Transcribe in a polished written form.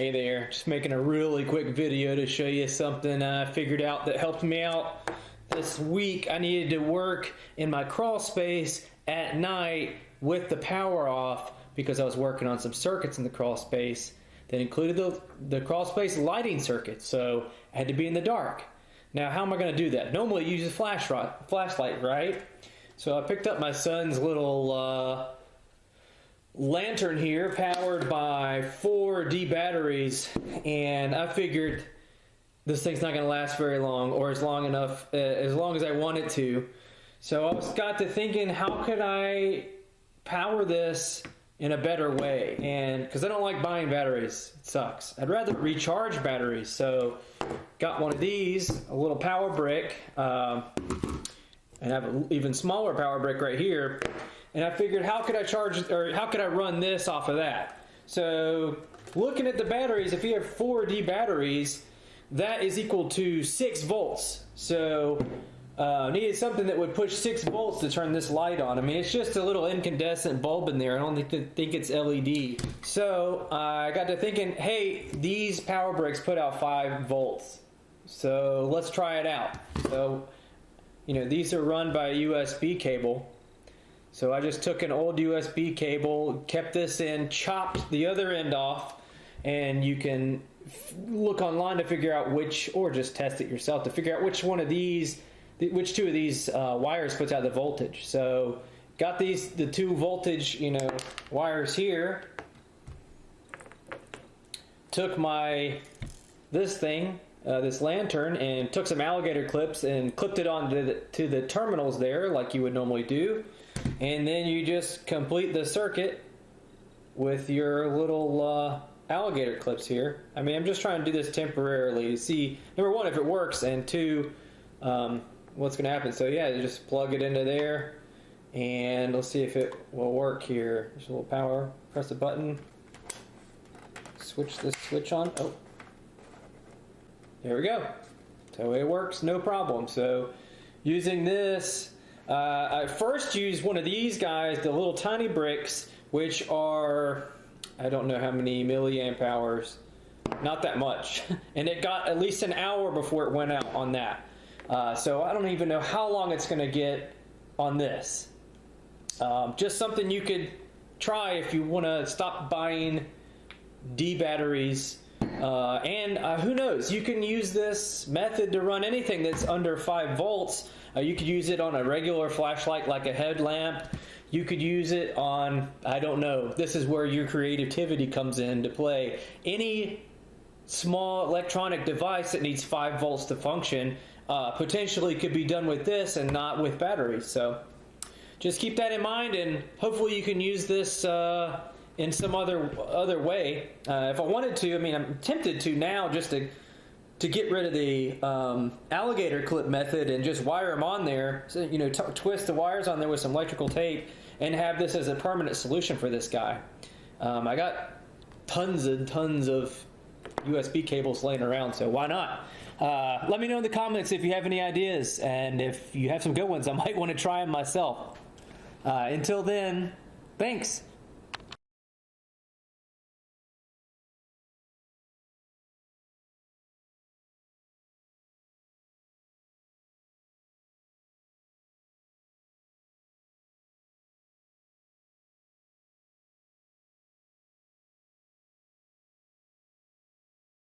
Hey there, just making a really quick video to show you something I figured out that helped me out this week. I needed to work in my crawl space at night with the power off because I was working on some circuits in the crawl space that included the crawl space lighting circuit, so I had to be in the dark. Now, how am I going to do that? Normally you use a flashlight, right? So I picked up my son's little lantern here, powered by 4 D batteries, and I figured this thing's not going to last very long, or as long as I want it to. So I got to thinking, how could I power this in a better way? And because I don't like buying batteries, it sucks. I'd rather recharge batteries. So got one of these, a little power brick, and I have an even smaller power brick right here. And I figured, how could I run this off of that? So looking at the batteries, if you have 4 D batteries, that is equal to 6 volts. So needed something that would push 6 volts to turn this light on. I mean, it's just a little incandescent bulb in there. I don't think it's LED. So I got to thinking, hey, these power bricks put out 5 volts. So let's try it out. So, you know, these are run by a USB cable. So I just took an old USB cable, kept this in, chopped the other end off, and you can look online to figure out which, or just test it yourself to figure out which one of these, which 2 of these wires puts out the voltage. So got the 2 voltage, wires here. Took this lantern, and took some alligator clips and clipped it onto the terminals there, like you would normally do. And then you just complete the circuit with your little alligator clips here. I mean, I'm just trying to do this temporarily to see, number 1, if it works, and 2, what's going to happen. So yeah, you just plug it into there, and let's see if it will work here. There's a little power. Press the button. Switch this switch on. Oh, there we go. So it works, no problem. So using this, I first used one of these guys, the little tiny bricks, which are, I don't know how many milliamp hours, not that much. And it got at least an hour before it went out on that. So I don't even know how long it's going to get on this. Just something you could try if you want to stop buying D batteries. And who knows, you can use this method to run anything that's under 5 volts. You could use it on a regular flashlight like a headlamp. You could use it on, I don't know, this is where your creativity comes into play. Any small electronic device that needs 5 volts to function potentially could be done with this and not with batteries. So just keep that in mind, and hopefully you can use this in some other way. If I wanted to, I mean, I'm tempted to now just to get rid of the alligator clip method and just wire them on there. So, twist the wires on there with some electrical tape and have this as a permanent solution for this guy. I got tons and tons of USB cables laying around, so why not? Let me know in the comments if you have any ideas, and if you have some good ones, I might want to try them myself. Until then, thanks.